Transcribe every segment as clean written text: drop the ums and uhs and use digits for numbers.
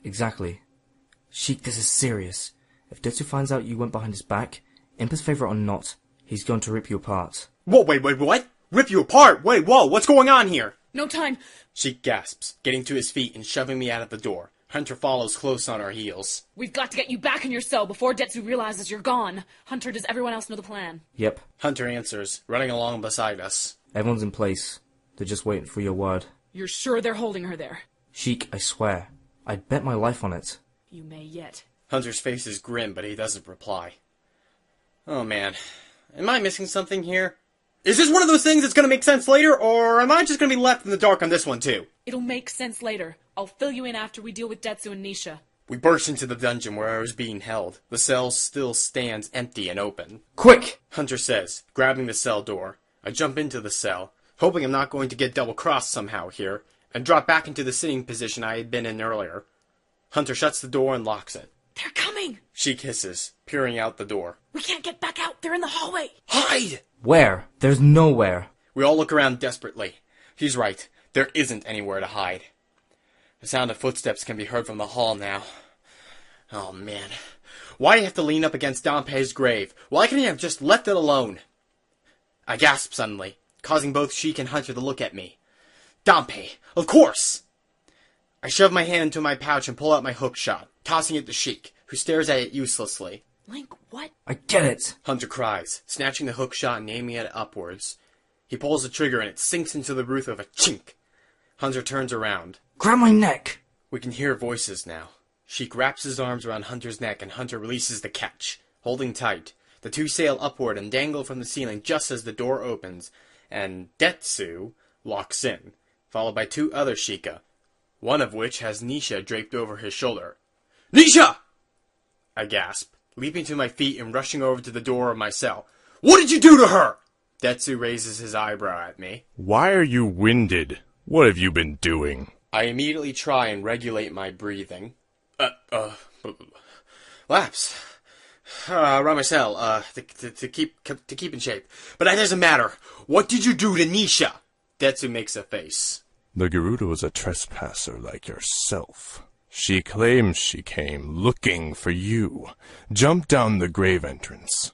Exactly. Shiek, this is serious. If Detsu finds out you went behind his back, Imper's favorite or not, he's going to rip you apart. Whoa, wait, what? Rip you apart? Wait, whoa, what's going on here? No time. Shiek gasps, getting to his feet and shoving me out of the door. Hunter follows close on our heels. We've got to get you back in your cell before Detsu realizes you're gone. Hunter, does everyone else know the plan? Yep. Hunter answers, running along beside us. Everyone's in place. They're just waiting for your word. You're sure they're holding her there? Shiek, I swear. I'd bet my life on it. You may yet. Hunter's face is grim, but he doesn't reply. Oh man, am I missing something here? Is this one of those things that's gonna make sense later, or am I just gonna be left in the dark on this one too? It'll make sense later. I'll fill you in after we deal with Detsu and Neesha. We burst into the dungeon where I was being held. The cell still stands empty and open. Quick! Hunter says, grabbing the cell door. I jump into the cell, hoping I'm not going to get double-crossed somehow here, and drop back into the sitting position I had been in earlier. Hunter shuts the door and locks it. They're coming! She hisses, peering out the door. We can't get back out. They're in the hallway. Hide! Where? There's nowhere. We all look around desperately. He's right. There isn't anywhere to hide. The sound of footsteps can be heard from the hall now. Oh, man. Why do you have to lean up against Danpei's grave? Why can't you have just left it alone? I gasp suddenly, causing both Shiek and Hunter to look at me. Danpei! Of course! I shove my hand into my pouch and pull out my hook shot, tossing it to Shiek, who stares at it uselessly. Link, what? I get it! Hunter cries, snatching the hook shot and aiming it upwards. He pulls the trigger and it sinks into the roof of a chink. Hunter turns around. Grab my neck! We can hear voices now. Shiek wraps his arms around Hunter's neck and Hunter releases the catch, holding tight. The two sail upward and dangle from the ceiling just as the door opens, and Detsu walks in, followed by two other Shiekah, one of which has Neesha draped over his shoulder. Neesha! I gasp, leaping to my feet and rushing over to the door of my cell. What did you do to her? Detsu raises his eyebrow at me. Why are you winded? What have you been doing? I immediately try and regulate my breathing. Laps. Around my cell, to keep in shape. But that doesn't matter. What did you do to Neesha? Detsu makes a face. The Garuda was a trespasser like yourself. She claims she came looking for you. Jump down the grave entrance.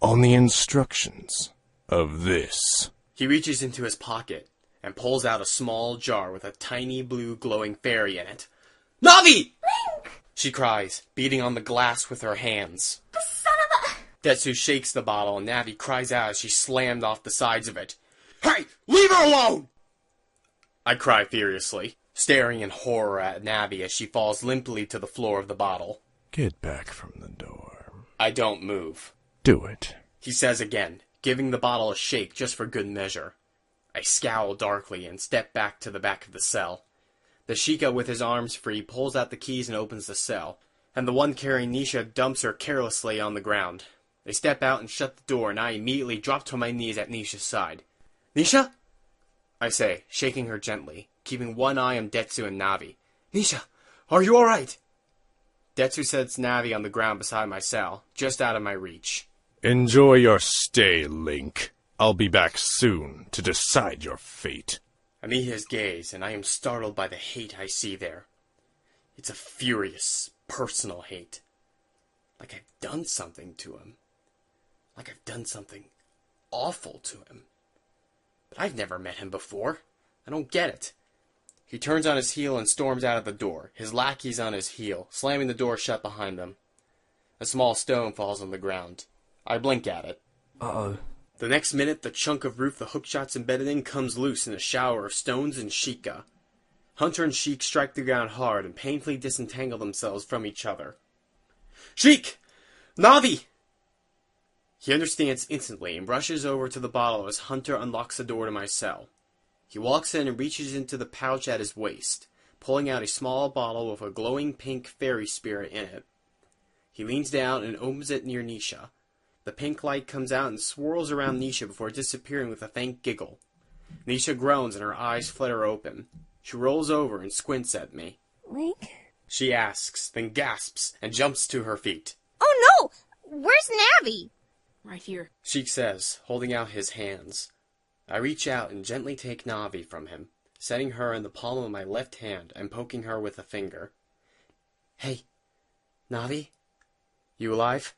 On the instructions of this. He reaches into his pocket and pulls out a small jar with a tiny blue glowing fairy in it. Navi! Link! She cries, beating on the glass with her hands. The son of a... Detsu shakes the bottle and Navi cries out as she slammed off the sides of it. Hey! Leave her alone! I cry furiously, staring in horror at Navi as she falls limply to the floor of the bottle. Get back from the door. I don't move. Do it. He says again, giving the bottle a shake just for good measure. I scowl darkly and step back to the back of the cell. The Shiekah with his arms free pulls out the keys and opens the cell, and the one carrying Neesha dumps her carelessly on the ground. They step out and shut the door, and I immediately drop to my knees at Neesha's side. Neesha? I say, shaking her gently, keeping one eye on Detsu and Navi. Neesha, are you alright? Detsu sets Navi on the ground beside my cell, just out of my reach. Enjoy your stay, Link. I'll be back soon to decide your fate. I meet his gaze, and I am startled by the hate I see there. It's a furious, personal hate. Like I've done something to him. Like I've done something awful to him. But I've never met him before. I don't get it. He turns on his heel and storms out of the door, his lackeys on his heel, slamming the door shut behind them. A small stone falls on the ground. I blink at it. Uh-oh. The next minute, the chunk of roof the hookshot's embedded in comes loose in a shower of stones and Shiekah. Hunter and Shiek strike the ground hard and painfully disentangle themselves from each other. Shiek! Navi! He understands instantly and rushes over to the bottle as Hunter unlocks the door to my cell. He walks in and reaches into the pouch at his waist, pulling out a small bottle with a glowing pink fairy spirit in it. He leans down and opens it near Neesha. The pink light comes out and swirls around Neesha before disappearing with a faint giggle. Neesha groans and her eyes flutter open. She rolls over and squints at me. Link? She asks, then gasps and jumps to her feet. Oh no! Where's Navi? Right here. Shiek says, holding out his hands. I reach out and gently take Navi from him, setting her in the palm of my left hand and poking her with a finger. Hey, Navi? You alive?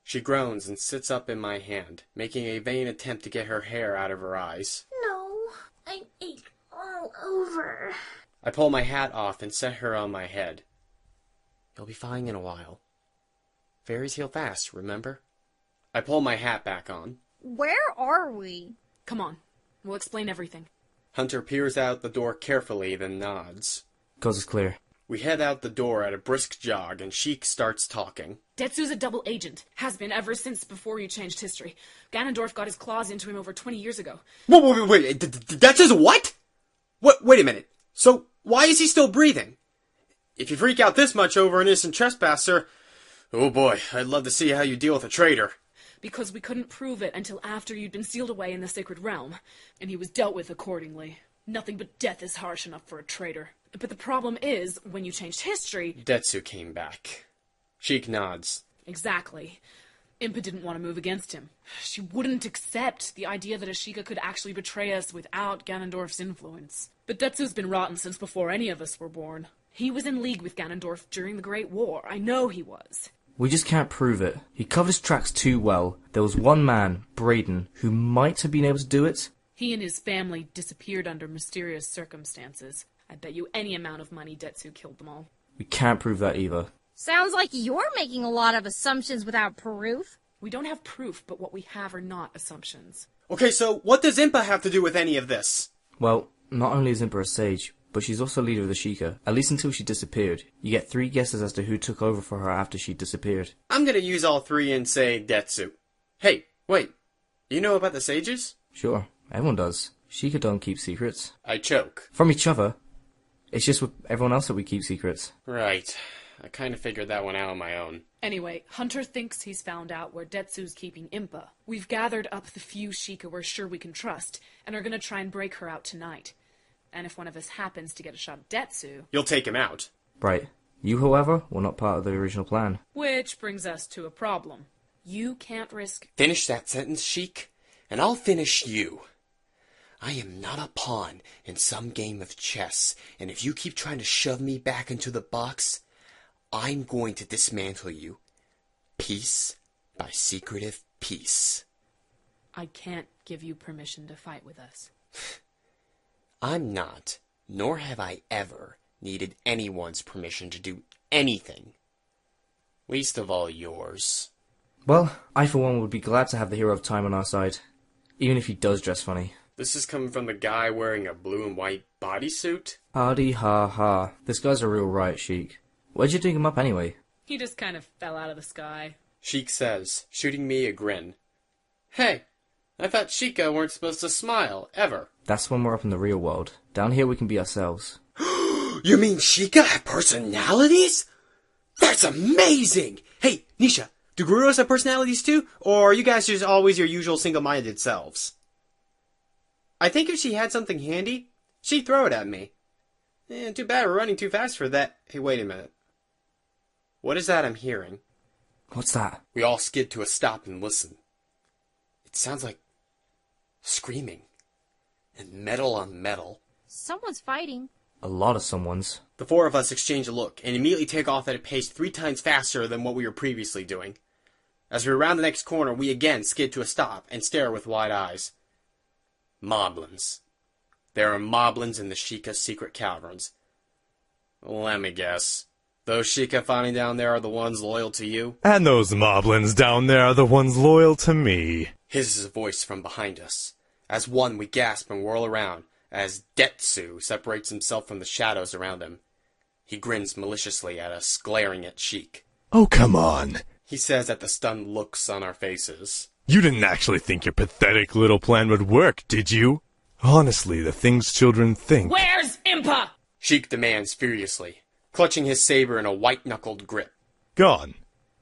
She groans and sits up in my hand, making a vain attempt to get her hair out of her eyes. No, I'm ache all over. I pull my hat off and set her on my head. You'll be fine in a while. Fairies heal fast, remember? I pull my hat back on. Where are we? Come on. We'll explain everything. Hunter peers out the door carefully, then nods. Coast is clear. We head out the door at a brisk jog, and Shiek starts talking. Detsu's a double agent. Has been ever since before you changed history. Ganondorf got his claws into him over 20 years ago. Wait, that's his what? Wait a minute. So, why is he still breathing? If you freak out this much over an innocent trespasser, oh boy, I'd love to see how you deal with a traitor. Because we couldn't prove it until after you'd been sealed away in the Sacred Realm, and he was dealt with accordingly. Nothing but death is harsh enough for a traitor. But the problem is, when you changed history... Detsu came back. Shiek nods. Exactly. Impa didn't want to move against him. She wouldn't accept the idea that a Shiekah could actually betray us without Ganondorf's influence. But Detsu's been rotten since before any of us were born. He was in league with Ganondorf during the Great War. I know he was. We just can't prove it. He covered his tracks too well. There was one man, Braden, who might have been able to do it. He and his family disappeared under mysterious circumstances. I bet you any amount of money Detsu killed them all. We can't prove that either. Sounds like you're making a lot of assumptions without proof. We don't have proof, but what we have are not assumptions. Okay, so what does Impa have to do with any of this? Well, not only is Impa a sage, but she's also leader of the Shiekah, at least until she disappeared. You get 3 guesses as to who took over for her after she disappeared. I'm gonna use all 3 and say Detsu. Hey, wait. You know about the sages? Sure, everyone does. Shiekah don't keep secrets. I choke. From each other. It's just with everyone else that we keep secrets. Right. I kinda figured that one out on my own. Anyway, Hunter thinks he's found out where Detsu's keeping Impa. We've gathered up the few Shiekah we're sure we can trust, and are gonna try and break her out tonight. And if one of us happens to get a shot at Detsu... You'll take him out. Right. You, however, were not part of the original plan. Which brings us to a problem. You can't risk... Finish that sentence, Shiek, and I'll finish you. I am not a pawn in some game of chess, and if you keep trying to shove me back into the box, I'm going to dismantle you. Piece by secretive piece. I can't give you permission to fight with us. I'm not, nor have I ever, needed anyone's permission to do anything. Least of all yours. Well, I for one would be glad to have the hero of time on our side. Even if he does dress funny. This is coming from the guy wearing a blue and white bodysuit? Hardy ha ha. This guy's a real riot, Shiek. Where'd you dig him up anyway? He just kind of fell out of the sky. Shiek says, shooting me a grin. Hey, I thought Shiekah weren't supposed to smile, ever. That's when we're up in the real world. Down here we can be ourselves. You mean Shiekah have personalities? That's amazing! Hey, Neesha, do Gerudos have personalities too? Or are you guys just always your usual single-minded selves? I think if she had something handy, she'd throw it at me. Too bad we're running too fast for that. Hey, wait a minute. What is that I'm hearing? What's that? We all skid to a stop and listen. It sounds like screaming. And metal on metal. Someone's fighting. A lot of someone's. The 4 of us exchange a look, and immediately take off at a pace 3 times faster than what we were previously doing. As we round the next corner, we again skid to a stop and stare with wide eyes. Moblins. There are moblins in the Shiekah secret caverns. Let me guess. Those Shiekah fighting down there are the ones loyal to you? And those moblins down there are the ones loyal to me. Hisses a voice from behind us. As one, we gasp and whirl around, as Detsu separates himself from the shadows around him. He grins maliciously at us, glaring at Shiek. Oh, come on. He says at the stunned looks on our faces. You didn't actually think your pathetic little plan would work, did you? Honestly, the things children think... Where's Impa? Shiek demands furiously, clutching his saber in a white-knuckled grip. Gone.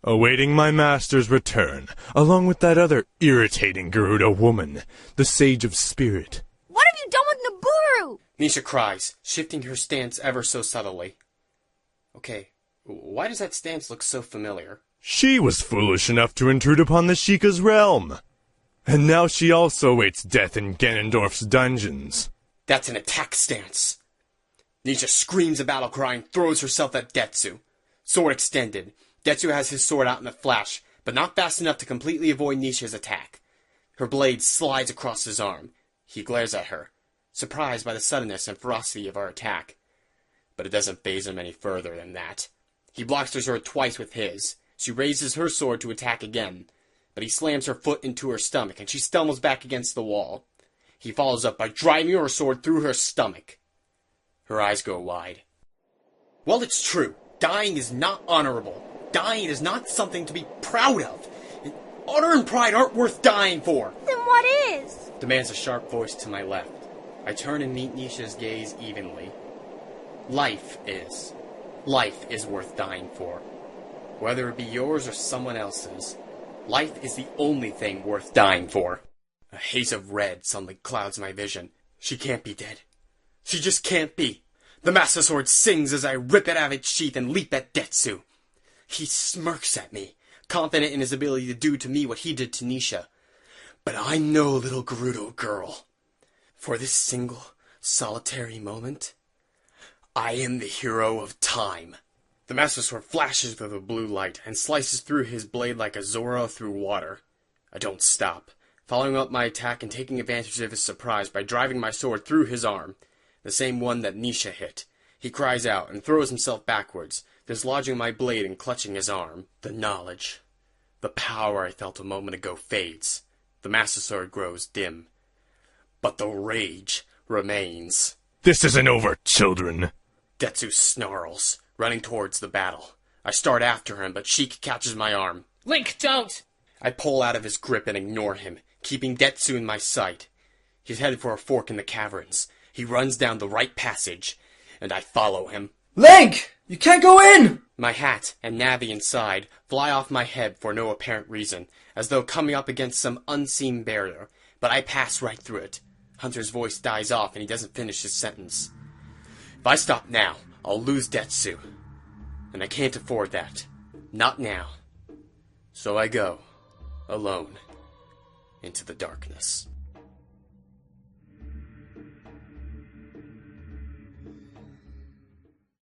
Awaiting my master's return, along with that other irritating Gerudo woman, the Sage of Spirit. What have you done with Naburu? Neesha cries, shifting her stance ever so subtly. Okay, why does that stance look so familiar? She was foolish enough to intrude upon the Shiekah's realm. And now she also awaits death in Ganondorf's dungeons. That's an attack stance. Neesha screams a battle cry and throws herself at Detsu. Sword extended. Detsu has his sword out in a flash, but not fast enough to completely avoid Nisha's attack. Her blade slides across his arm. He glares at her, surprised by the suddenness and ferocity of her attack. But it doesn't faze him any further than that. He blocks her sword twice with his. She raises her sword to attack again, but he slams her foot into her stomach, and she stumbles back against the wall. He follows up by driving her sword through her stomach. Her eyes go wide. Well, it's true. Dying is not honorable. Dying is not something to be proud of. And honor and pride aren't worth dying for. Then what is? Demands a sharp voice to my left. I turn and meet Nisha's gaze evenly. Life is. Life is worth dying for. Whether it be yours or someone else's, life is the only thing worth dying for. A haze of red suddenly clouds my vision. She can't be dead. She just can't be. The Master Sword sings as I rip it out of its sheath and leap at Detsu. He smirks at me, confident in his ability to do to me what he did to Neesha. But I'm no little Gerudo girl. For this single, solitary moment, I am the hero of time. The Master Sword flashes through the blue light and slices through his blade like a Zora through water. I don't stop, following up my attack and taking advantage of his surprise by driving my sword through his arm, the same one that Neesha hit. He cries out and throws himself backwards, dislodging my blade and clutching his arm. The knowledge, the power I felt a moment ago fades. The Master Sword grows dim. But the rage remains. This isn't over, children. Detsu snarls, running towards the battle. I start after him, but Shiek catches my arm. Link, don't! I pull out of his grip and ignore him, keeping Detsu in my sight. He's headed for a fork in the caverns. He runs down the right passage, and I follow him. Link! You can't go in! My hat and Navi inside fly off my head for no apparent reason, as though coming up against some unseen barrier, but I pass right through it. Hunter's voice dies off and he doesn't finish his sentence. If I stop now, I'll lose Detsu. And I can't afford that. Not now. So I go, alone, into the darkness.